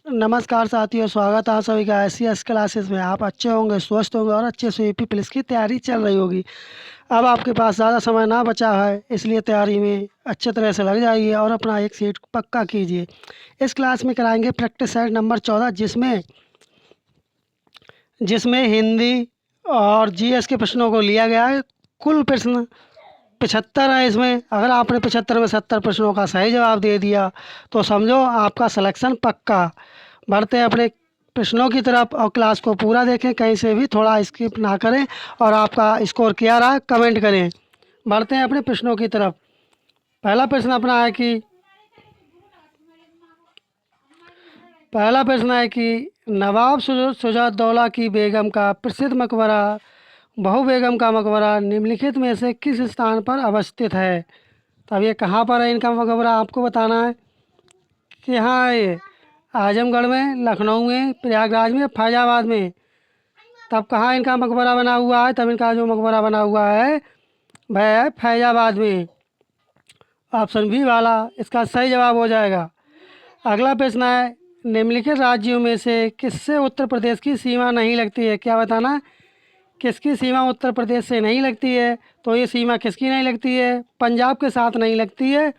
नमस्कार साथियों, स्वागत है आप सभी का एस क्लासेस में। आप अच्छे होंगे, स्वस्थ होंगे और अच्छे से यूपी पुलिस की तैयारी चल रही होगी। अब आपके पास ज़्यादा समय ना बचा है, इसलिए तैयारी में अच्छे तरह से लग जाइए और अपना एक सीट पक्का कीजिए। इस क्लास में कराएंगे प्रैक्टिस सेट नंबर 14, जिसमें जिसमें हिंदी और जीएस के प्रश्नों को लिया गया है। कुल प्रश्न 75 है। इसमें अगर आपने 75 में 70 प्रश्नों का सही जवाब दे दिया तो समझो आपका सिलेक्शन पक्का। बढ़ते हैं अपने प्रश्नों की तरफ और क्लास को पूरा देखें, कहीं से भी थोड़ा स्किप ना करें और आपका स्कोर क्या रहा कमेंट करें। बढ़ते हैं अपने प्रश्नों की तरफ। पहला प्रश्न है कि नवाब शुजाउद्दौला की बेगम का प्रसिद्ध मकबरा बहू बेगम का मकबरा निम्नलिखित में से किस स्थान पर अवस्थित है। तो अब ये कहाँ पर है इनका मकबरा, आपको बताना है कि हाँ ये आजमगढ़ में, लखनऊ में, प्रयागराज में, फैजाबाद में। तब कहाँ इनका मकबरा बना हुआ है, तब इनका जो मकबरा बना हुआ है वह है फैजाबाद में। ऑप्शन बी वाला इसका सही जवाब हो जाएगा। अगला प्रश्न है, निम्नलिखित राज्यों में से किससे उत्तर प्रदेश की सीमा नहीं लगती है। क्या बताना, किसकी सीमा उत्तर प्रदेश से नहीं लगती है। तो ये सीमा किसकी नहीं लगती है, पंजाब के साथ नहीं लगती है।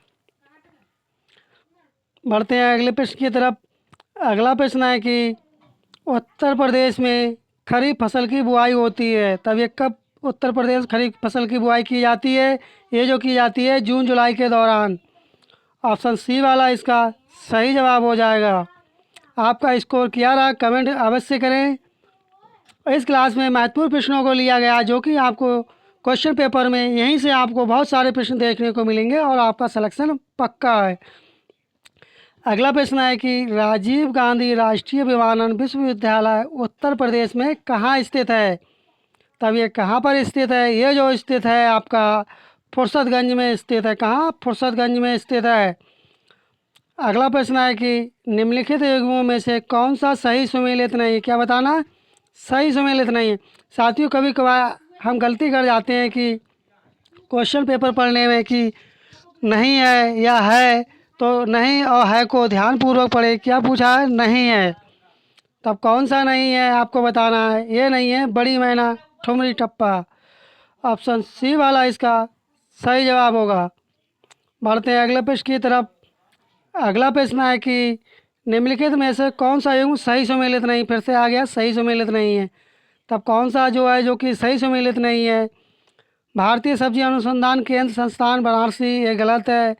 बढ़ते हैं अगले प्रश्न की तरफ। अगला प्रश्न है कि उत्तर प्रदेश में खरीफ फसल की बुआई होती है। तब ये कब उत्तर प्रदेश खरीफ फसल की बुआई की जाती है। ये जो की जाती है जून जुलाई के दौरान। ऑप्शन सी वाला इसका सही जवाब हो जाएगा। आपका स्कोर क्या रहा कमेंट अवश्य करें। इस क्लास में महत्वपूर्ण प्रश्नों को लिया गया जो कि आपको क्वेश्चन पेपर में यहीं से आपको बहुत सारे प्रश्न देखने को मिलेंगे और आपका सिलेक्शन पक्का है। अगला प्रश्न है कि राजीव गांधी राष्ट्रीय विमानन विश्वविद्यालय उत्तर प्रदेश में कहाँ स्थित है। तब ये कहाँ पर स्थित है, ये जो स्थित है आपका फुर्सतगंज में स्थित है। कहाँ, फुर्सतगंज में स्थित है। अगला प्रश्न है कि निम्नलिखित युग्मों में से कौन सा सही सुमेलित नहीं है। क्या बताना, सही सुमेलित नहीं है। साथियों, कभी कभार हम गलती कर जाते हैं कि क्वेश्चन पेपर पढ़ने में कि नहीं है या है, तो नहीं और है को ध्यानपूर्वक पढ़े। क्या पूछा है, नहीं है। तब कौन सा नहीं है आपको बताना है। ये नहीं है बड़ी मैना ठुमरी टप्पा। ऑप्शन सी वाला इसका सही जवाब होगा। बढ़ते हैं अगले प्रश्न की तरफ। अगला प्रश्न है कि निम्नलिखित में से कौन सा युग्म सही सुमेलित नहीं। फिर से आ गया सही सुमेलित नहीं है। तब कौन सा जो है जो कि सही सुमेलित नहीं है। भारतीय सब्जी अनुसंधान केंद्र संस्थान वाराणसी, ये गलत है।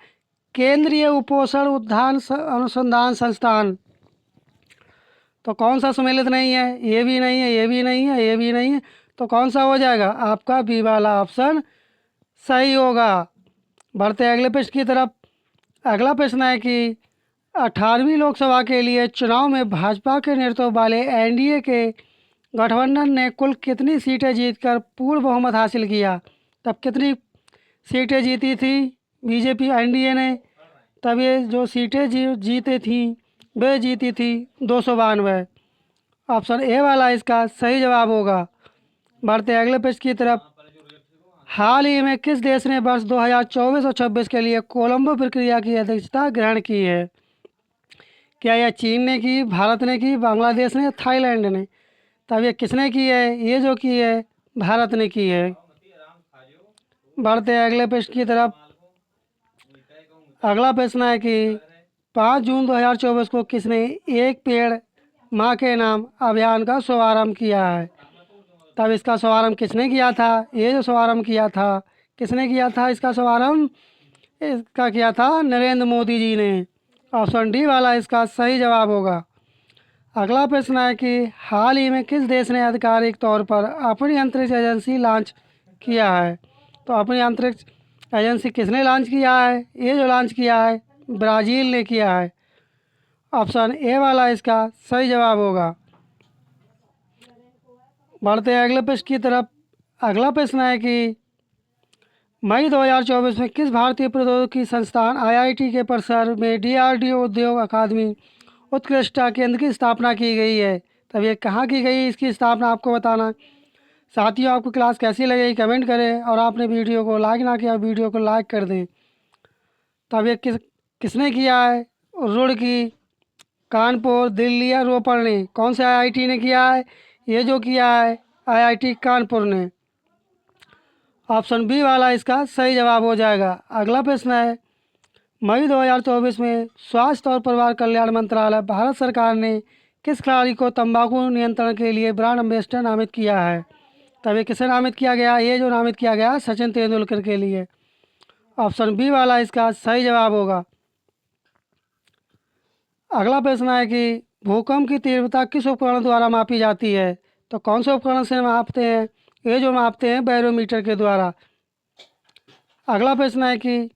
केंद्रीय उपोषण उद्यान अनुसंधान संस्थान, तो कौन सा सुमेलित नहीं है। ये भी नहीं है, ये भी नहीं है, ये भी नहीं है। तो कौन सा हो जाएगा, आपका बी वाला ऑप्शन सही होगा। बढ़ते हैं अगले प्रश्न की तरफ। अगला प्रश्न है कि 18वीं लोकसभा के लिए चुनाव में भाजपा के नेतृत्व वाले एनडीए के गठबंधन ने कुल कितनी सीटें जीतकर पूर्ण बहुमत हासिल किया। तब कितनी सीटें जीती थी बीजेपी एनडीए ने। तब ये जो सीटें जीते थी वे जीती थी 292। ऑप्शन ए वाला इसका सही जवाब होगा। बढ़ते हैं अगले प्रश्न की तरफ। हाल ही में किस देश ने वर्ष 2024 और 26 के लिए कोलंबो प्रक्रिया की अध्यक्षता ग्रहण की है। क्या यह चीन ने की, भारत ने की, बांग्लादेश ने, थाईलैंड ने। तब ये किसने की है, ये जो की है भारत ने की है। बढ़ते हैं अगले प्रश्न की तरफ। अगला प्रश्न है कि 5 जून 2024 को किसने एक पेड़ माँ के नाम अभियान का शुभारंभ किया है। तब इसका शुभारंभ किसने किया था, ये जो शुभारंभ किया था किसने किया था, इसका शुभारंभ इसका किया था नरेंद्र मोदी जी ने। ऑप्शन डी वाला इसका सही जवाब होगा। अगला प्रश्न है कि हाल ही में किस देश ने आधिकारिक तौर पर अपनी अंतरिक्ष एजेंसी लॉन्च किया है। तो अपनी अंतरिक्ष एजेंसी किसने लॉन्च किया है, ये जो लॉन्च किया है ब्राज़ील ने किया है। ऑप्शन ए वाला इसका सही जवाब होगा। बढ़ते हैं अगले प्रश्न की तरफ। अगला प्रश्न है कि मई 2024 में किस भारतीय प्रौद्योगिकी संस्थान आईआईटी के परिसर में डीआरडीओ उद्योग अकादमी उत्कृष्टता केंद्र की स्थापना की गई है। तब ये कहाँ की गई, इसकी स्थापना आपको बताना। साथियों, आपको क्लास कैसी लगी कमेंट करें और आपने वीडियो को लाइक ना किया वीडियो को लाइक कर दें। तब ये किसने किया है, रुड़की कानपुर, दिल्ली या रोपड़ ने? कौन से आईआईटी ने किया है? ये जो किया है आईआईटी कानपुर ने। ऑप्शन बी वाला इसका सही जवाब हो जाएगा। अगला प्रश्न है, मई 2024 में स्वास्थ्य और परिवार कल्याण मंत्रालय भारत सरकार ने किस खिलाड़ी को तंबाकू नियंत्रण के लिए ब्रांड एम्बेसडर नामित किया है? तब ये किसे नामित किया गया? ये जो नामित किया गया सचिन तेंदुलकर के लिए। ऑप्शन बी वाला इसका सही जवाब होगा। अगला प्रश्न है कि भूकंप की तीव्रता किस उपकरण द्वारा मापी जाती है? तो कौन से उपकरण से मापते हैं? ये जो मापते हैं बैरोमीटर के द्वारा। अगला प्रश्न है कि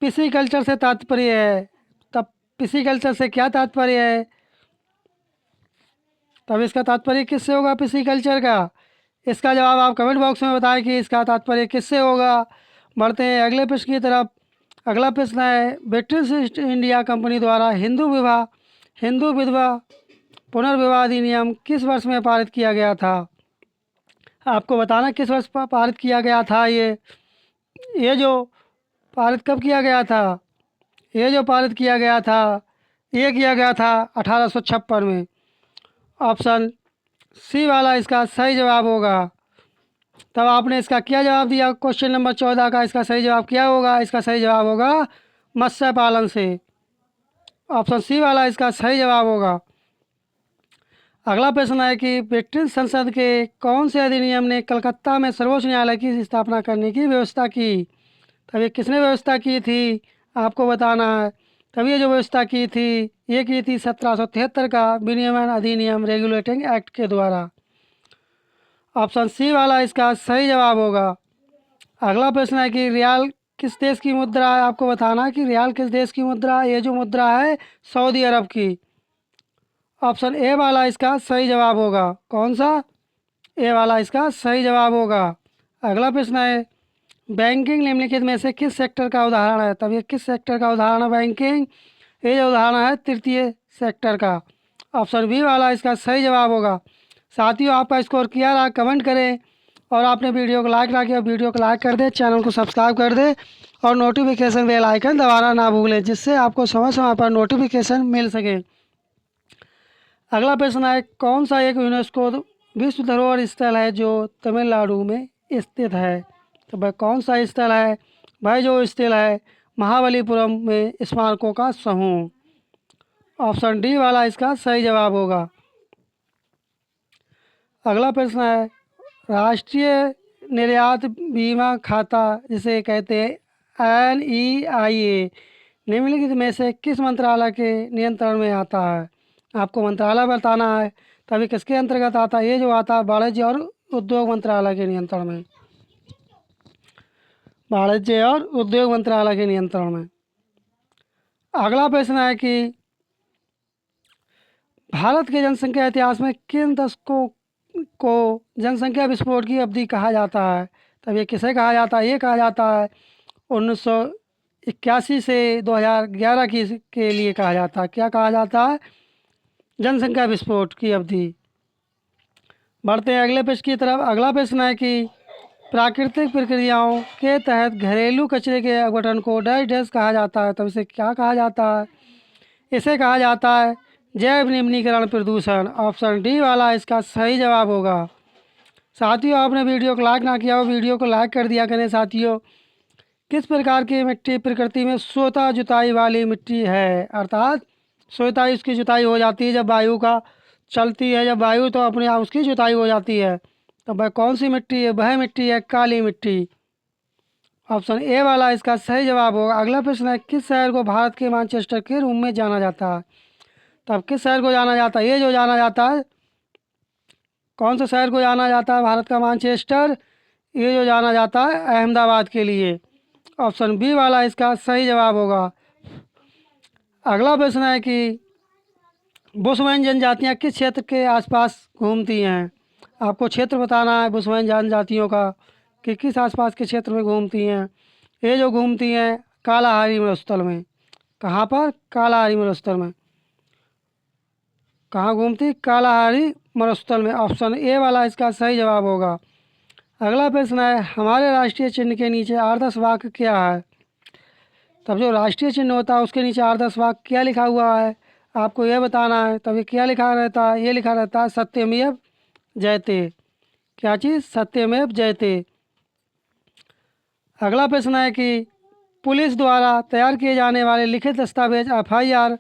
पिसीकल्चर से तात्पर्य है, तब पिसीकल्चर से क्या तात्पर्य है? तब इसका तात्पर्य किससे होगा पिसीकल्चर का? इसका जवाब आप कमेंट बॉक्स में बताएं कि इसका तात्पर्य किससे होगा। बढ़ते हैं अगले प्रश्न की तरफ। अगला प्रश्न है, ब्रिटिश ईस्ट इंडिया कंपनी द्वारा हिंदू विधवा पुनर्विवाह अधिनियम किस वर्ष में पारित किया गया था? आपको बताना किस वर्ष पारित किया गया था। ये जो पारित कब किया गया था? ये जो पारित किया गया था ये किया गया था 1856 में। ऑप्शन सी वाला इसका सही जवाब होगा। तब आपने इसका क्या जवाब दिया? क्वेश्चन नंबर 14 का इसका सही जवाब क्या होगा? इसका सही जवाब होगा मत्स्य पालन से। ऑप्शन सी वाला इसका सही जवाब होगा। अगला प्रश्न है कि ब्रिटिश संसद के कौन से अधिनियम ने कलकत्ता में सर्वोच्च न्यायालय की स्थापना करने की व्यवस्था की? तब ये किसने व्यवस्था की थी? आपको बताना है। तब ये जो व्यवस्था की थी ये की थी 1773 का विनियमन अधिनियम रेगुलेटिंग एक्ट के द्वारा। ऑप्शन सी वाला इसका सही जवाब होगा। अगला प्रश्न है कि रियाल किस देश की मुद्रा है? आपको बताना है कि रियाल किस देश की मुद्रा है। ये जो मुद्रा है सऊदी अरब की। ऑप्शन ए वाला इसका सही जवाब होगा। कौन सा? ए वाला इसका सही जवाब होगा। अगला प्रश्न है, बैंकिंग निम्नलिखित में से किस सेक्टर का उदाहरण है? तब ये किस सेक्टर का उदाहरण है बैंकिंग? ये जो उदाहरण है तृतीय सेक्टर का। ऑप्शन बी वाला इसका सही जवाब होगा। साथियों, आपका स्कोर किया रहा कमेंट करें, और आपने वीडियो को लाइक ना किया वीडियो को लाइक कर दे, चैनल को सब्सक्राइब कर दे और नोटिफिकेशन बेल आइकन दबाना ना भूलें, जिससे आपको समय समय पर नोटिफिकेशन मिल सके। अगला प्रश्न है, कौन सा एक यूनेस्को विश्व धरोहर स्थल है जो तमिलनाडु में स्थित है? तो भाई कौन सा स्थल है? भाई जो स्थल है महाबलीपुरम में स्मारकों का समूह। ऑप्शन डी वाला इसका सही जवाब होगा। अगला प्रश्न है, राष्ट्रीय निर्यात बीमा खाता जिसे कहते हैं NEIA निम्नलिखित में से किस मंत्रालय के नियंत्रण में आता है? आपको मंत्रालय बताना है। तभी किसके अंतर्गत आता है? ये जो आता है वाणिज्य और उद्योग मंत्रालय के नियंत्रण में। वाणिज्य और उद्योग मंत्रालय के नियंत्रण में। अगला प्रश्न है कि भारत के जनसंख्या इतिहास में किन दशकों को जनसंख्या विस्फोट की अवधि कहा जाता है? तब ये किसे कहा जाता है? ये कहा जाता है 1981 से 2011 के लिए कहा जाता है। क्या कहा जाता है? जनसंख्या विस्फोट की अवधि। बढ़ते हैं अगले प्रश्न की तरफ। अगला प्रश्न है कि प्राकृतिक प्रक्रियाओं के तहत घरेलू कचरे के अपघटन को डैश डैश कहा जाता है। तब इसे क्या कहा जाता है? इसे कहा जाता है जैव निम्नीकरण प्रदूषण। ऑप्शन डी वाला इसका सही जवाब होगा। साथियों, आपने वीडियो को लाइक ना किया हो वीडियो को लाइक कर दिया करें। साथियों, किस प्रकार की मिट्टी प्रकृति में स्वतः जुताई वाली मिट्टी है? अर्थात स्वतः इसकी जुताई हो जाती है जब वायु का चलती है, जब वायु तो अपने आप उसकी जुताई हो जाती है। तो वह कौन सी मिट्टी है? वह मिट्टी है काली मिट्टी। ऑप्शन ए वाला इसका सही जवाब होगा। अगला प्रश्न है, किस शहर को भारत के मैनचेस्टर के रूप में जाना जाता है? तब किस शहर को जाना जाता है? ये जो जाना जाता है, कौन से शहर को जाना जाता है भारत का मैनचेस्टर? ये जो जाना जाता है अहमदाबाद के लिए। ऑप्शन बी वाला इसका सही जवाब होगा। अगला प्रश्न है कि बुशमैन जनजातियाँ किस क्षेत्र के आसपास घूमती हैं? आपको क्षेत्र बताना है बुशमैन जनजातियों का कि किस आसपास के क्षेत्र में घूमती हैं। ये जो घूमती हैं कालाहारी मरुस्थल में। कहाँ पर? कालाहारी मरुस्थल में। कहाँ घूमती? कालाहारी मरुस्थल में। ऑप्शन ए वाला इसका सही जवाब होगा। अगला प्रश्न है, हमारे राष्ट्रीय चिन्ह के नीचे आदर्श वाक्य क्या है? तब जो राष्ट्रीय चिन्ह होता है उसके नीचे आदर्श वाक्य क्या लिखा हुआ है? आपको यह बताना है। तब ये क्या लिखा रहता है? ये लिखा रहता है सत्यमेव जयते। क्या चीज़? सत्यमेव जयते। अगला प्रश्न है कि पुलिस द्वारा तैयार किए जाने वाले लिखित दस्तावेज एफआईआर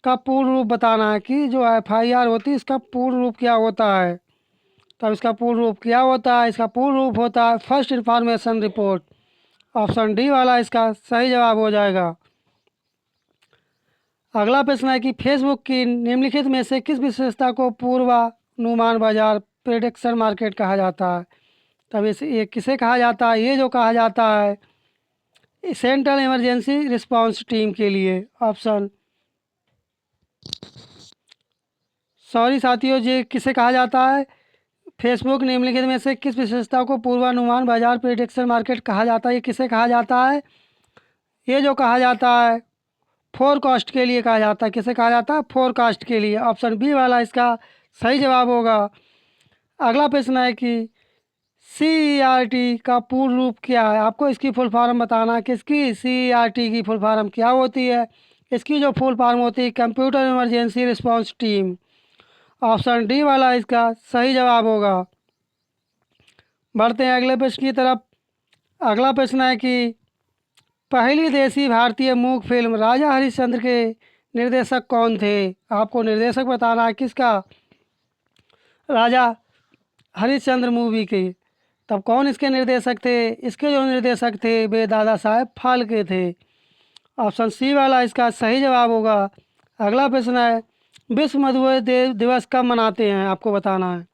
का पूर्ण रूप बताना है कि जो एफआईआर होती है इसका पूर्ण रूप क्या होता है। तब इसका पूर्ण रूप क्या होता है? इसका पूर्ण रूप होता है first information report. Option D वाला इसका सही जवाब हो जाएगा। अगला प्रश्न है कि फेसबुक की निम्नलिखित में से किस विशेषता को पूर्वानुमान बाजार प्रेडिक्शन मार्केट कहा जाता है? तब इसे ये किसे कहा जाता है? ये जो कहा जाता है सेंट्रल इमरजेंसी रिस्पांस टीम के लिए। ऑप्शन सॉरी साथियों, ये किसे कहा जाता है? फेसबुक निम्नलिखित में से किस विशेषता को पूर्वानुमान बाजार प्रेडिक्शन मार्केट कहा जाता है? ये किसे कहा जाता है? ये जो कहा जाता है फोरकास्ट के लिए कहा जाता है। किसे कहा जाता है? फोरकास्ट के लिए। ऑप्शन बी वाला इसका सही जवाब होगा। अगला प्रश्न है कि CERT का पूर्ण रूप क्या है? आपको इसकी फुल फॉर्म बताना है। किसकी? CERT की फुल फॉर्म क्या होती है? इसकी जो फुल फॉर्म होती है computer emergency response team. Option D वाला इसका सही जवाब होगा। बढ़ते हैं अगले प्रश्न की तरफ। अगला प्रश्न है कि पहली देसी भारतीय मूक फिल्म राजा हरिश्चंद्र के निर्देशक कौन थे? आपको निर्देशक बताना है किसका? राजा हरिश्चंद्र मूवी के। तब कौन इसके निर्देशक थे? इसके जो निर्देशक थे वे दादा साहेब फाल्के थे। ऑप्शन सी वाला इसका सही जवाब होगा। अगला प्रश्न है विश्व मधुमेह दिवस कब मनाते हैं? आपको बताना है।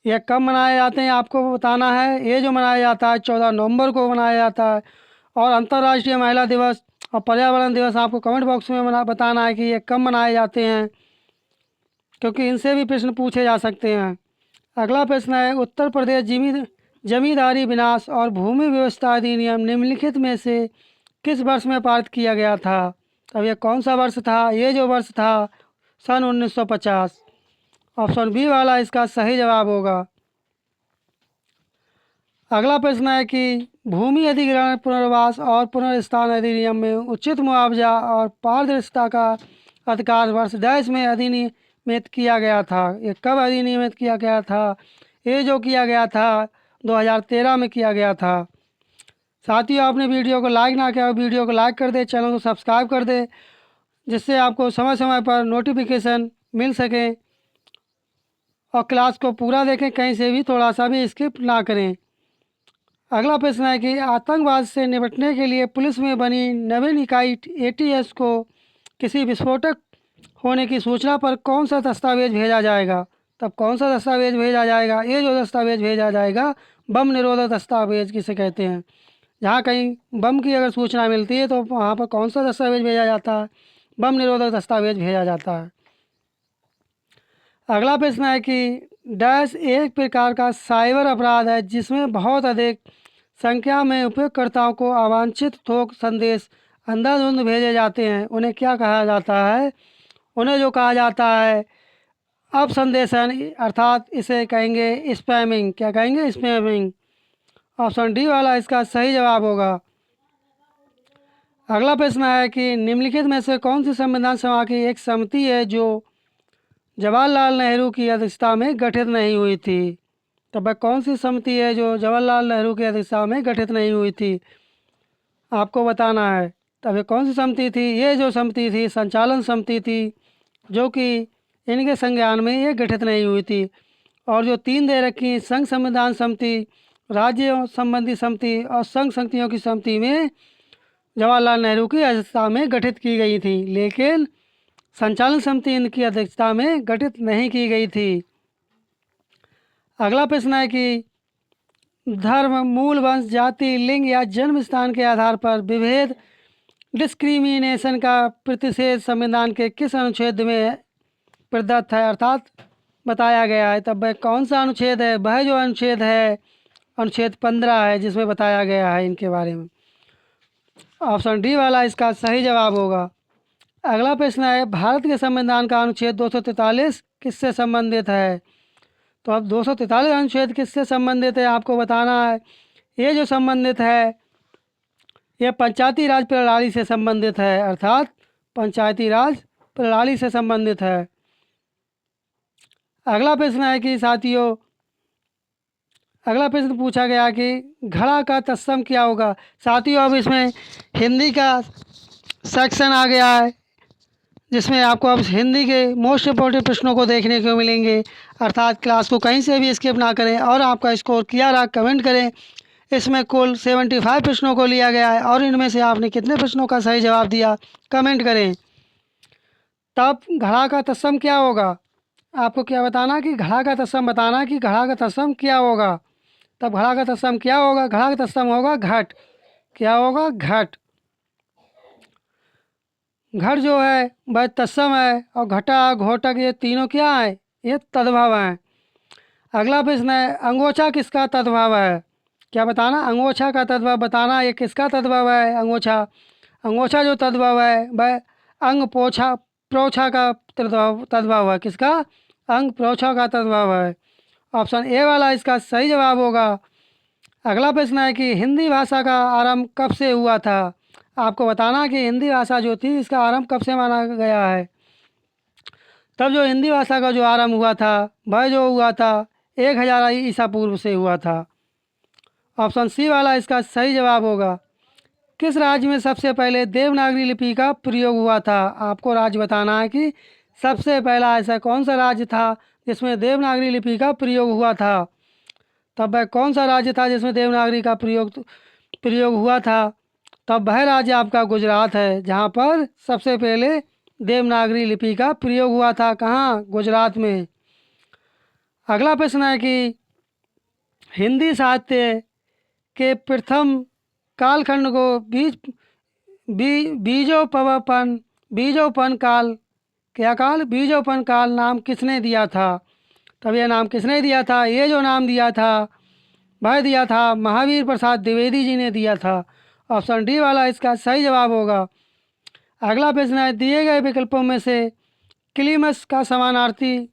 यह कब मनाए जाते हैं आपको बताना है। ये जो मनाया जाता है 14 नवंबर को मनाया जाता है। और अंतर्राष्ट्रीय महिला दिवस और पर्यावरण दिवस आपको कमेंट बॉक्स में बताना है कि ये कब मनाए जाते हैं, क्योंकि इनसे भी प्रश्न पूछे जा सकते हैं। अगला प्रश्न है उत्तर प्रदेश जमींदारी विनाश और भूमि व्यवस्था अधिनियम निम्नलिखित में से किस वर्ष में पारित किया गया था? अब यह कौन सा वर्ष था? ये जो वर्ष था सन 1950। ऑप्शन बी वाला इसका सही जवाब होगा। अगला प्रश्न है कि भूमि अधिग्रहण पुनर्वास और पुनर्स्थान अधिनियम में उचित मुआवजा और पारदर्शिता का अधिकार वर्ष डैश में अधिनियमित किया गया था। ये कब अधिनियमित किया गया था? ये जो किया गया था 2013 में किया गया था। साथियों, आपने वीडियो को लाइक ना किया हो वीडियो को लाइक कर दे, चैनल को सब्सक्राइब कर दे, जिससे आपको समय समय पर नोटिफिकेशन मिल सके और क्लास को पूरा देखें, कहीं से भी थोड़ा सा भी स्किप ना करें। अगला प्रश्न है कि आतंकवाद से निपटने के लिए पुलिस में बनी नवीन इकाई ATS को किसी विस्फोटक होने की सूचना पर कौन सा दस्तावेज भेजा जाएगा? तब कौन सा दस्तावेज भेजा जाएगा? ये जो दस्तावेज भेजा जाएगा बम निरोधक दस्तावेज किसे कहते हैं। जहाँ कहीं बम की अगर सूचना मिलती है तो वहाँ पर कौन सा दस्तावेज भेजा जाता है? बम निरोधक दस्तावेज भेजा जाता है। अगला प्रश्न है कि डैश एक प्रकार का साइबर अपराध है जिसमें बहुत अधिक संख्या में उपयोगकर्ताओं को अवांछित थोक संदेश अंधाधुंध भेजे जाते हैं। उन्हें क्या कहा जाता है? उन्हें जो कहा जाता है अपसंदेशन, अर्थात इसे कहेंगे स्पैमिंग। क्या कहेंगे? स्पैमिंग। ऑप्शन डी वाला इसका सही जवाब होगा। अगला प्रश्न है कि निम्नलिखित में से कौन सी संविधान सभा की एक समिति है जो जवाहरलाल नेहरू की अध्यक्षता में गठित नहीं हुई थी? तब वह कौन सी समिति है जो जवाहरलाल नेहरू की अध्यक्षता में गठित नहीं हुई थी? आपको बताना है। तब ये कौन सी समिति थी? ये जो समिति थी संचालन समिति थी, जो कि इनके संज्ञान में ये गठित नहीं हुई थी। और जो 3 दे रखी संघ संविधान समिति, राज्य संबंधी समिति और संघ समितियों की समिति में जवाहरलाल नेहरू की अध्यक्षता में गठित की गई थी, लेकिन संचालन समिति इनकी अध्यक्षता में गठित नहीं की गई थी। अगला प्रश्न है कि धर्म, मूल वंश, जाति, लिंग या जन्म स्थान के आधार पर विभेद डिस्क्रिमिनेशन का प्रतिषेध संविधान के किस अनुच्छेद में प्रदत्त है, अर्थात बताया गया है? तब वह कौन सा अनुच्छेद है? वह जो अनुच्छेद है अनुच्छेद 15 है, जिसमें बताया गया है इनके बारे में। ऑप्शन डी वाला इसका सही जवाब होगा। अगला प्रश्न है भारत के संविधान का अनुच्छेद 243 किससे संबंधित है? तो अब 243 अनुच्छेद किससे संबंधित है आपको बताना है। ये जो संबंधित है ये पंचायती राज प्रणाली से संबंधित है, अर्थात पंचायती राज प्रणाली से संबंधित है। अगला प्रश्न है कि साथियों, अगला प्रश्न पूछा गया कि घड़ा का तत्सम क्या होगा। साथियों अब इसमें हिंदी का सेक्शन आ गया है, जिसमें आपको अब हिंदी के मोस्ट इम्पोर्टेंट प्रश्नों को देखने को मिलेंगे। अर्थात क्लास को कहीं से भी स्किप ना करें और आपका स्कोर क्या रहा कमेंट करें। इसमें कुल 75 प्रश्नों को लिया गया है और इनमें से आपने कितने प्रश्नों का सही जवाब दिया कमेंट करें। तब घड़ा का तत्सम क्या होगा, आपको क्या बताना कि घड़ा का तत्सम बताना कि घड़ा का तत्सम क्या होगा। तब घड़ा का तत्सम क्या होगा, घड़ा का तत्सम होगा घट। क्या होगा, घट। घट जो है वह तत्सम है और घटा घोटक ये तीनों क्या है, ये तद्भव हैं। अगला प्रश्न है अंगोछा किसका तद्भव है। क्या बताना, अंगोछा का तद्भव बताना, ये किसका तद्भव है अंगोछा। अंगोछा जो तद्भव है वह अंग पोछा प्रोछा का तद्भव है। किसका, अंग प्रोछा का तद्भव है। ऑप्शन ए वाला इसका सही जवाब होगा। अगला प्रश्न है कि हिंदी भाषा का आरंभ कब से हुआ था। आपको बताना कि हिंदी भाषा जो थी इसका आरंभ कब से माना गया है। तब जो हिंदी भाषा का जो आरंभ हुआ था वह जो हुआ था 1000 ईसा पूर्व से हुआ था। ऑप्शन सी वाला इसका सही जवाब होगा। किस राज्य में सबसे पहले देवनागरी लिपि का प्रयोग हुआ था। आपको राज्य बताना है कि सबसे पहला ऐसा कौन सा राज्य था जिसमें देवनागरी लिपि का प्रयोग हुआ था। तब वह कौन सा राज्य था जिसमें देवनागरी का प्रयोग हुआ था। तब वह राज्य आपका गुजरात है, जहाँ पर सबसे पहले देवनागरी लिपि का प्रयोग हुआ था। कहाँ, गुजरात में। अगला प्रश्न है कि हिंदी साहित्य के प्रथम कालखंड को बीजोपन काल, क्या काल, बीजोपन काल नाम किसने दिया था। तब यह नाम किसने दिया था, ये जो नाम दिया था वह दिया था महावीर प्रसाद द्विवेदी जी ने दिया था। ऑप्शन डी वाला इसका सही जवाब होगा। अगला प्रश्न है दिए गए विकल्पों में से क्लीमस का समानार्थी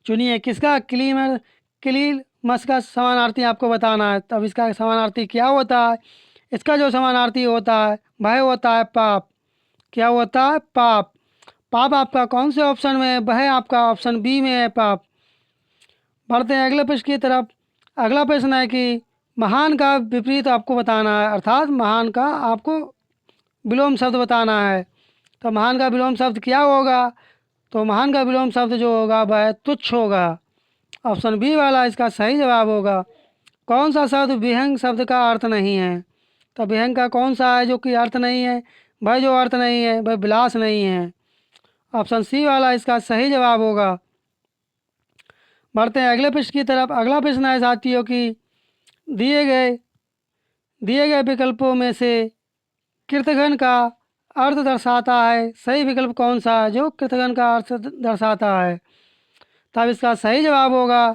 चुनिए। किसका, क्लीमस का समानार्थी आपको बताना है। तब इसका समानार्थी क्या होता है, इसका जो समानार्थी होता है वह होता है पाप। क्या होता है, पाप। पाप आपका कौन से ऑप्शन में है, वह आपका ऑप्शन बी में है, पाप। बढ़ते हैं अगले प्रश्न की तरफ। अगला प्रश्न है कि महान का विपरीत आपको बताना है, अर्थात महान का आपको विलोम शब्द बताना है। तो महान का विलोम शब्द क्या होगा, तो महान का विलोम शब्द जो होगा वह तुच्छ होगा। ऑप्शन बी वाला इसका सही जवाब होगा। कौन सा शब्द विहंग शब्द का अर्थ नहीं है। तो विहंग का कौन सा है जो कि अर्थ नहीं है, वह जो अर्थ नहीं है वह विलास नहीं है। ऑप्शन सी वाला इसका सही जवाब होगा। बढ़ते हैं अगले प्रश्न की तरफ। अगला प्रश्न है साथियों कि दिए गए विकल्पों में से कृतघ्न का अर्थ दर्शाता है, सही विकल्प कौन सा है जो कृतघ्न का अर्थ दर्शाता है। तब इसका सही जवाब होगा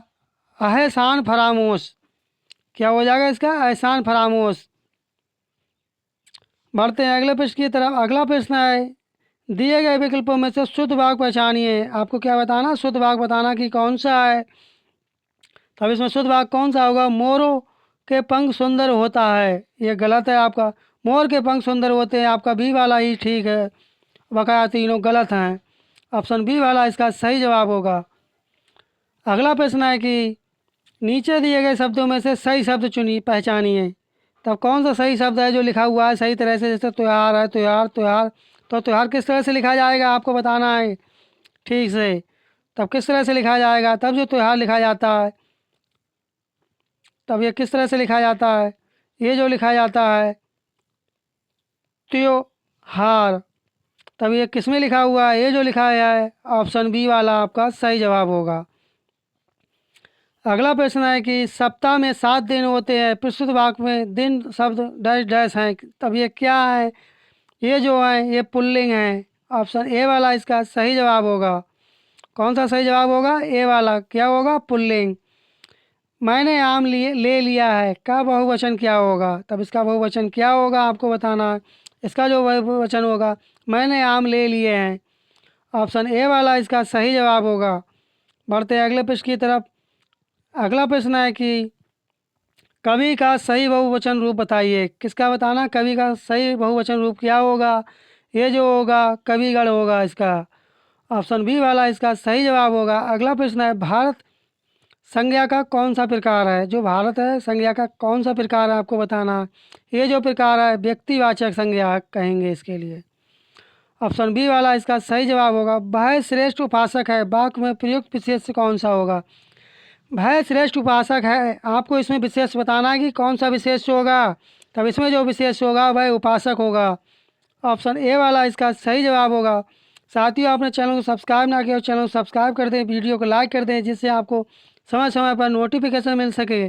अहसान फरामोश। क्या हो जाएगा इसका, एहसान फरामोश। बढ़ते हैं अगले प्रश्न की तरफ। अगला प्रश्न है दिए गए विकल्पों में से शुद्ध वाक्य पहचानिए। आपको क्या बताना, शुद्ध वाक्य बताना कि कौन सा है। तब इसमें शुद्ध वाक्य कौन सा होगा, मोरों के पंख सुंदर होता है, ये गलत है आपका। मोर के पंख सुंदर होते हैं आपका बी वाला ही ठीक है, बकाया तीनों गलत हैं। ऑप्शन बी वाला इसका सही जवाब होगा। अगला प्रश्न है कि नीचे दिए गए शब्दों में से सही शब्द चुनिए, पहचानिए। तब कौन सा सही शब्द है जो लिखा हुआ है सही तरह से, जैसे त्योहार है, त्योहार। तो त्योहार किस तरह से लिखा जाएगा आपको बताना है ठीक से। तब किस तरह से लिखा जाएगा, तब जो त्योहार लिखा जाता है तब ये किस तरह से लिखा जाता है, ये जो लिखा जाता है त्योहार। तब ये किस में लिखा हुआ है, ये जो लिखा है ऑप्शन बी वाला आपका सही जवाब होगा। अगला प्रश्न है कि सप्ताह में 7 दिन होते हैं, प्रस्तुत वाक्य में दिन शब्द डैश डैश हैं। तब ये क्या है, ये जो है ये पुल्लिंग है। ऑप्शन ए वाला इसका सही जवाब होगा। कौन सा सही जवाब होगा, ए वाला। क्या होगा, पुल्लिंग। मैंने आम ले लिया है का बहुवचन क्या होगा। तब इसका बहुवचन क्या होगा आपको बताना है। इसका जो बहुवचन होगा मैंने आम ले लिए हैं। ऑप्शन ए वाला इसका सही जवाब होगा। बढ़ते हैं अगले प्रश्न की तरफ। अगला प्रश्न है कि कवि का सही बहुवचन रूप बताइए। किसका बताना, कवि का सही बहुवचन रूप क्या होगा। ये जो होगा कविगढ़ होगा इसका। ऑप्शन बी वाला इसका सही जवाब होगा। अगला प्रश्न है, भारत संज्ञा का कौन सा प्रकार है? जो भारत है संज्ञा का कौन सा प्रकार है आपको बताना है। ये जो प्रकार है व्यक्तिवाचक संज्ञा कहेंगे इसके लिए। ऑप्शन बी वाला इसका सही जवाब होगा। वह श्रेष्ठ उपासक है, वाक्य में प्रयुक्त विशेष कौन सा होगा? वह श्रेष्ठ उपासक है, आपको इसमें विशेष बताना है कि कौन सा विशेष होगा। तब इसमें जो विशेष होगा वह उपासक होगा। ऑप्शन ए वाला इसका सही जवाब होगा। साथियों, आपने चैनल को सब्सक्राइब ना किया, चैनल को सब्सक्राइब कर दें, वीडियो को लाइक कर दें, जिससे आपको समय समय पर नोटिफिकेशन मिल सके।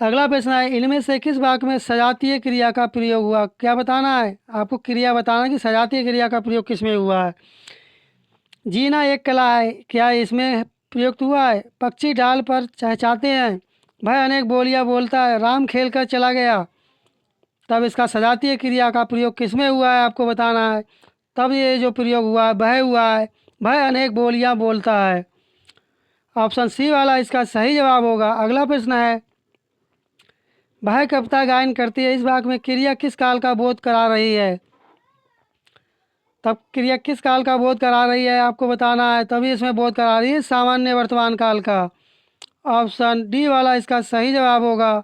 अगला प्रश्न है, इनमें से किस वाक्य में सजातीय क्रिया का प्रयोग हुआ? क्या बताना है आपको? क्रिया बताना कि सजातीय क्रिया का प्रयोग किस में हुआ है। जीना एक कला है, क्या इसमें प्रयुक्त हुआ है? पक्षी डाल पर चहचहाते हैं, वह अनेक बोलियां बोलता है, राम खेल कर चला गया। तब इसका सजातीय क्रिया का प्रयोग किस में हुआ है आपको बताना है। तब ये जो प्रयोग हुआ है वह हुआ है, वह अनेक बोलियां बोलता है। ऑप्शन सी वाला इसका सही जवाब होगा। अगला प्रश्न है, वह कविता गायन करती है, इस वाक्य में क्रिया किस काल का बोध करा रही है? तब क्रिया किस काल का बोध करा रही है आपको बताना है। तभी इसमें बोध करा रही है सामान्य वर्तमान काल का। ऑप्शन डी वाला इसका सही जवाब होगा।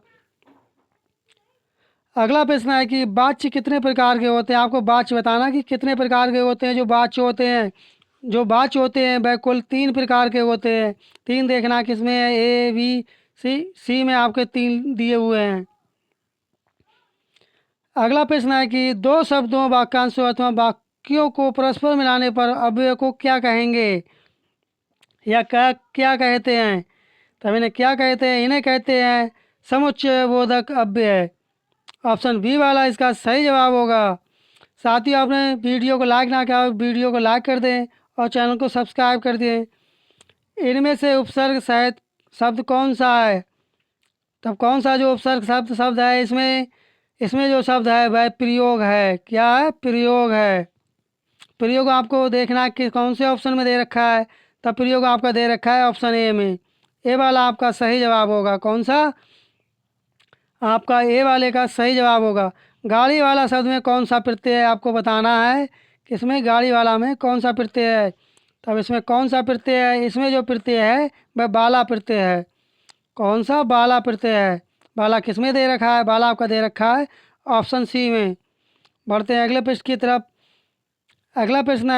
अगला प्रश्न है कि वाच्य कितने प्रकार के होते हैं? आपको वाच्य बताना कि कितने प्रकार के होते हैं। जो वाच्य होते हैं, वह कुल 3 प्रकार के होते हैं। 3 देखना किसमें है, ए बी सी में आपके 3 दिए हुए हैं। अगला प्रश्न है कि 2 शब्दों, वाक्यांशों अथवा वाक्यों को परस्पर मिलाने पर अव्यय को क्या कहेंगे या क्या कहते हैं? तब इन्हें क्या कहते हैं? इन्हें कहते हैं समुच्चय बोधक अव्यय। ऑप्शन बी वाला इसका सही जवाब होगा। साथियों, आपने वीडियो को लाइक ना किया, वीडियो को लाइक कर दें और चैनल को सब्सक्राइब कर दें। इनमें से उपसर्ग सहित शब्द कौन सा है? तब कौन सा जो उपसर्ग शब्द है इसमें जो शब्द है वह प्रयोग है। क्या है? प्रयोग है। प्रयोग आपको देखना है कि कौन से ऑप्शन में दे रखा है। तब प्रयोग आपका दे रखा है ऑप्शन ए में। ए वाला आपका सही जवाब होगा। कौन सा? आपका ए वाले का सही जवाब होगा। गाड़ी वाला शब्द में कौन सा प्रत्यय है आपको बताना है। किसमें? गाड़ी वाला में कौन सा प्रत्यय है? तब इसमें कौन सा प्रत्यय है? इसमें जो प्रत्यय है वह बाला प्रत्यय है। कौन सा? बाला प्रत्यय है। बाला किसमें दे रखा है? बाला आपका दे रखा है ऑप्शन सी में। बढ़ते हैं अगले प्रश्न की तरफ। अगला प्रश्न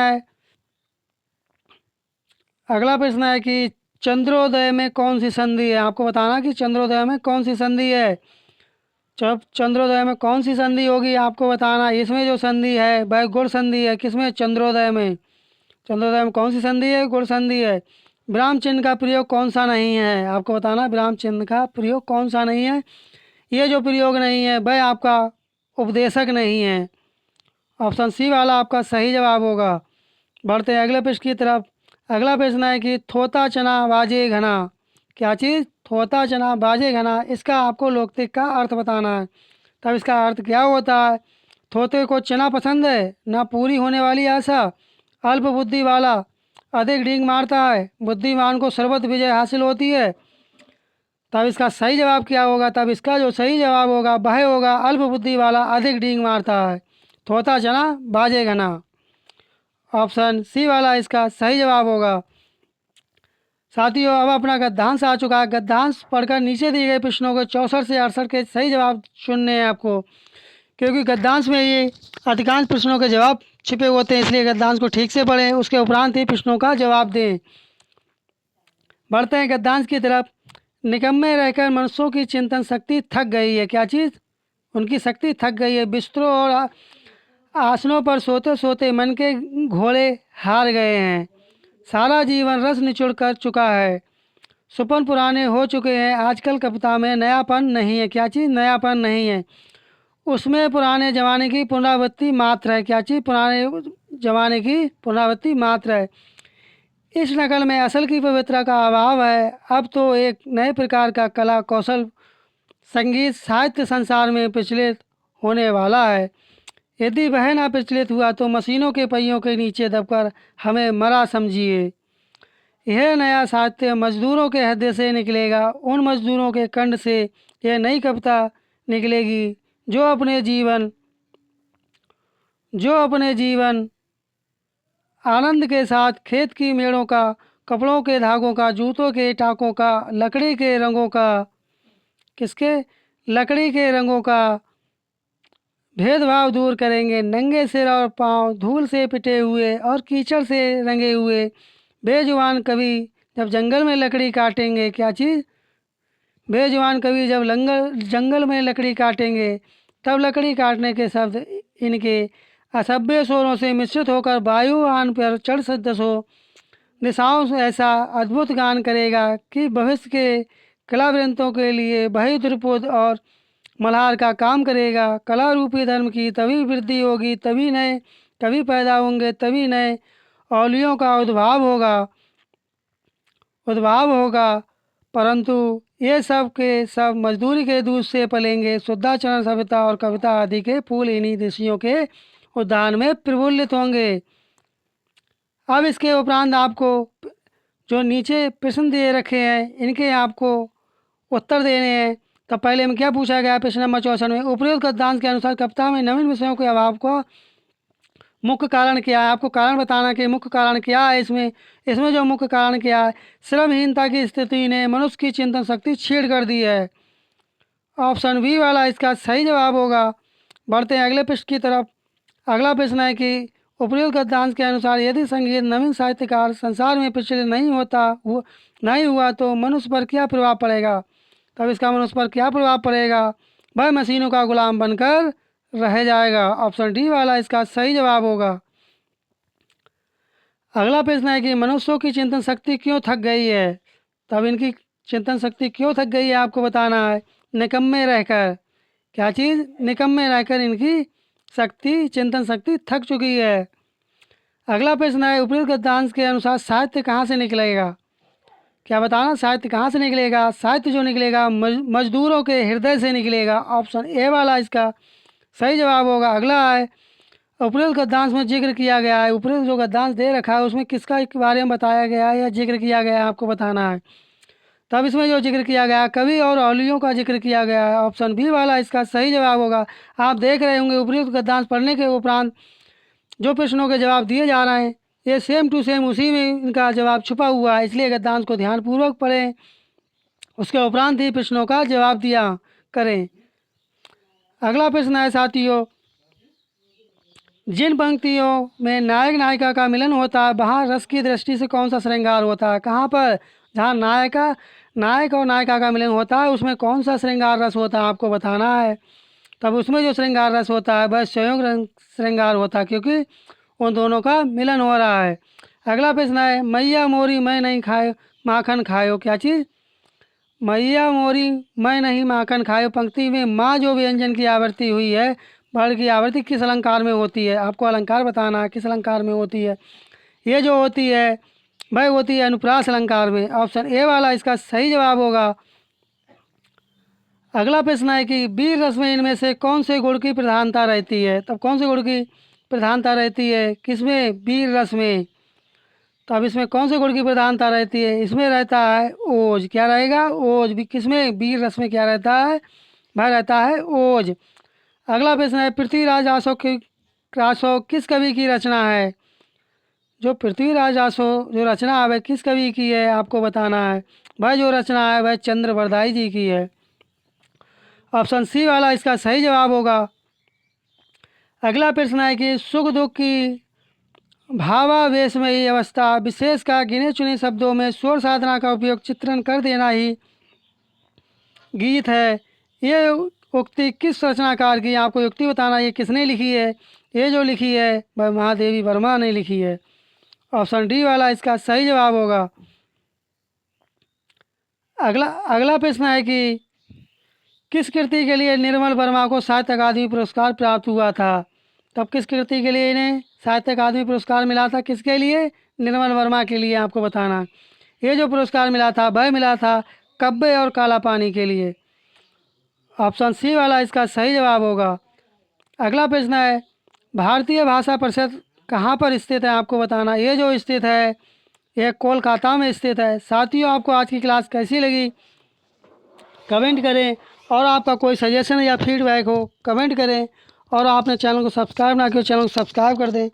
है कि चंद्रोदय में कौन सी संधि है? आपको बताना कि चंद्रोदय में कौन सी संधि है। जब चंद्रोदय में कौन सी संधि होगी आपको बताना। इसमें जो संधि है वह गुण संधि है। किसमें? चंद्रोदय में। चंद्रोदय में कौन सी संधि है? गुण संधि है। विराम चिन्ह का प्रयोग कौन सा नहीं है आपको बताना। विराम चिन्ह का प्रयोग कौन सा नहीं है? ये जो प्रयोग नहीं है वह आपका उपदेशक नहीं है। ऑप्शन सी वाला आपका सही जवाब होगा। बढ़ते हैं अगले प्रश्न की तरफ। अगला प्रश्न है कि थोता चना बाजे घना, क्या चीज़? थोता चना बाजे घना, इसका आपको लोकतिक का अर्थ बताना है। तब इसका अर्थ क्या होता है? थोते को चना पसंद है, ना पूरी होने वाली आशा, अल्प बुद्धि वाला अधिक डींग मारता है, बुद्धिमान को सर्वत्र विजय हासिल होती है। तब इसका सही जवाब क्या होगा? तब इसका जो सही जवाब होगा वह होगा अल्प बुद्धि वाला अधिक डींग मारता है। थोता चना बाजे घना। ऑप्शन सी वाला इसका सही जवाब होगा। साथियों, अब अपना गद्यांश आ चुका है। गद्यांश पढ़कर नीचे दिए गए प्रश्नों को 64 से 68 के सही जवाब चुनने हैं आपको, क्योंकि गद्यांश में ये अधिकांश प्रश्नों के जवाब छिपे होते हैं। इसलिए गद्यांश को ठीक से पढ़ें, उसके उपरांत ही प्रश्नों का जवाब दें। बढ़ते हैं गद्यांश की तरफ। निकम्मे रहकर मनुष्यों की चिंतन शक्ति थक गई है, क्या चीज़? उनकी शक्ति थक गई है। बिस्तरों और आसनों पर सोते सोते मन के घोड़े हार गए हैं। सारा जीवन रस निचुड़ कर चुका है। सुपन पुराने हो चुके हैं। आजकल कविता में नयापन नहीं है, क्या चीज़? नयापन नहीं है। उसमें पुराने ज़माने की पुनरावृत्ति मात्र है, क्या चीज़? पुराने ज़माने की पुनरावृत्ति मात्र है। इस नकल में असल की पवित्रता का अभाव है। अब तो एक नए प्रकार का कला कौशल संगीत साहित्य संसार में प्रचलित होने वाला है। यदि वह ना प्रचलित हुआ तो मशीनों के पहियों के नीचे दबकर हमें मरा समझिए। यह नया साहित्य मजदूरों के हृदय से निकलेगा। उन मजदूरों के कंठ से यह नई कविता निकलेगी जो अपने जीवन जो अपने जीवन आनंद के साथ खेत की मेड़ों का, कपड़ों के धागों का, जूतों के टाकों का, लकड़ी के रंगों का, किसके, लकड़ी के रंगों का भेदभाव दूर करेंगे। नंगे सिर और पांव धूल से पिटे हुए और कीचड़ से रंगे हुए बेजुबान कवि जब जंगल में लकड़ी काटेंगे, क्या चीज़, बेजुबान कवि जब जंगल में लकड़ी काटेंगे, तब लकड़ी काटने के शब्द इनके असभ्य स्वरों से मिश्रित होकर वायुयान पर चढ़ सदसों दिशाओं से ऐसा अद्भुत गान करेगा कि भविष्य के कलावृंतों के लिए वही ध्रुपद और मल्हार का काम करेगा। कला रूपी धर्म की तभी वृद्धि होगी, तभी नए कवि पैदा होंगे, तभी नए औलियों का उद्भाव होगा। परंतु ये सब के सब मजदूरी के दूध से पलेंगे। शुद्धाचरण, सभ्यता और कविता आदि के फूल इन्हीं ऋषियों के उद्यान में प्रफुल्लित होंगे। अब इसके उपरांत आपको जो नीचे प्रश्न दिए रखे हैं, इनके आपको उत्तर देने हैं। तब पहले में क्या पूछा गया, प्रश्न नंबर 64 में, उपरोक्त गद्यांश के अनुसार कविता में नवीन विषयों के अभाव का मुख्य कारण क्या है। आपको कारण बताना कि मुख्य कारण क्या है। इसमें जो मुख्य कारण क्या है, श्रमहीनता की स्थिति ने मनुष्य की चिंतन शक्ति छीड़ कर दी है। ऑप्शन बी वाला इसका सही जवाब होगा। बढ़ते हैं अगले प्रश्न की तरफ। अगला प्रश्न है कि उपरोक्त गद्यांश के अनुसार यदि संगीत नवीन साहित्यकार संसार में प्रचलित नहीं हुआ तो मनुष्य पर क्या प्रभाव पड़ेगा। तब इसका मनुष्य पर क्या प्रभाव पड़ेगा, वह मशीनों का गुलाम बनकर रह जाएगा। ऑप्शन डी वाला इसका सही जवाब होगा। अगला प्रश्न है कि मनुष्यों की चिंतन शक्ति क्यों थक गई है। तब इनकी चिंतन शक्ति क्यों थक गई है आपको बताना है। निकम्मे रहकर, क्या चीज़, निकम्मे रहकर इनकी चिंतन शक्ति थक चुकी है। अगला प्रश्न है उपरोक्त गद्यांश के अनुसार साहित्य कहाँ से निकलेगा। क्या बताना, साहित्य कहाँ से निकलेगा। साहित्य जो निकलेगा मजदूरों के हृदय से निकलेगा। ऑप्शन ए वाला इसका सही जवाब होगा। अगला है उपरोक्त गद्यांश में जिक्र किया गया है, उपरोक्त जो गद्यांश दे रखा है उसमें किसका के बारे में बताया गया है या जिक्र किया गया है आपको बताना है। तब इसमें जो जिक्र किया गया है कवि और औलियों का जिक्र किया गया है। ऑप्शन बी वाला इसका सही जवाब होगा। आप देख रहे होंगे उपरोक्त गद्यांश पढ़ने के उपरांत जो प्रश्नों के जवाब दिए जा रहे हैं ये सेम टू सेम उसी में इनका जवाब छुपा हुआ है, इसलिए गद्यांश को ध्यानपूर्वक पढ़ें, उसके उपरांत ही प्रश्नों का जवाब दिया करें। अगला प्रश्न है साथियों, जिन पंक्तियों में नायक नायिका का मिलन होता है वहाँ रस की दृष्टि से कौन सा श्रृंगार होता है। कहाँ पर, जहाँ नायक और नायिका का मिलन होता है उसमें कौन सा श्रृंगार रस होता है आपको बताना है। तब उसमें जो श्रृंगार रस होता है वह संयोग श्रृंगार होता है, क्योंकि उन दोनों का मिलन हो रहा है। अगला प्रश्न है मैया मोरी मैं नहीं खाए माखन खायो, क्या चीज़, मैया मोरी मैं नहीं माखन खायो पंक्ति में माँ जो व्यंजन की आवृत्ति हुई है वर्ड की आवृत्ति किस अलंकार में होती है। आपको अलंकार बताना है किस अलंकार में होती है। ये जो होती है वह होती है अनुप्रास अलंकार में। ऑप्शन ए वाला इसका सही जवाब होगा। अगला प्रश्न है कि वीर रस में इनमें से कौन से गुण की प्रधानता रहती है। तब कौन से गुण की प्रधानता रहती है किसमें, वीर रस में। तो अब इसमें कौन से गुण की प्रधानता रहती है, इसमें रहता है ओज। क्या रहेगा, ओज। भी किसमें, वीर रस में क्या रहता है, वह रहता है ओज। अगला प्रश्न है पृथ्वीराज आसो किस कवि की रचना है। जो पृथ्वीराज आसो जो रचना है वह किस कवि की है आपको बताना है। वह जो रचना है वह चंद्रवरदाई जी की है। ऑप्शन सी वाला इसका सही जवाब होगा। अगला प्रश्न है कि सुख दुख की भावावेशमयी अवस्था विशेष का गिने चुने शब्दों में स्वर साधना का उपयोग चित्रण कर देना ही गीत है। ये उक्ति किस रचनाकार की, आपको युक्ति बताना ये किसने लिखी है। ये जो लिखी है वह महादेवी वर्मा ने लिखी है। ऑप्शन डी वाला इसका सही जवाब होगा। अगला प्रश्न है कि किस कृति के लिए निर्मल वर्मा को साहित्य अकादमी पुरस्कार प्राप्त हुआ था। तब किस कृति के लिए इन्हें साहित्य अकादमी पुरस्कार मिला था, किसके लिए, निर्मल वर्मा के लिए आपको बताना। ये जो पुरस्कार मिला था वह मिला था कब्बे और काला पानी के लिए। ऑप्शन सी वाला इसका सही जवाब होगा। अगला प्रश्न है भारतीय भाषा परिषद कहाँ पर स्थित है आपको बताना। ये जो स्थित है यह कोलकाता में स्थित है। साथियों आपको आज की क्लास कैसी लगी कमेंट करें, और आपका कोई सजेशन या फीडबैक हो कमेंट करें, और आपने चैनल को सब्सक्राइब ना किया, चैनल को सब्सक्राइब कर दें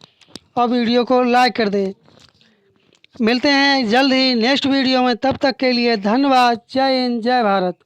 और वीडियो को लाइक कर दें। मिलते हैं जल्द ही नेक्स्ट वीडियो में, तब तक के लिए धन्यवाद। जय हिंद, जय भारत।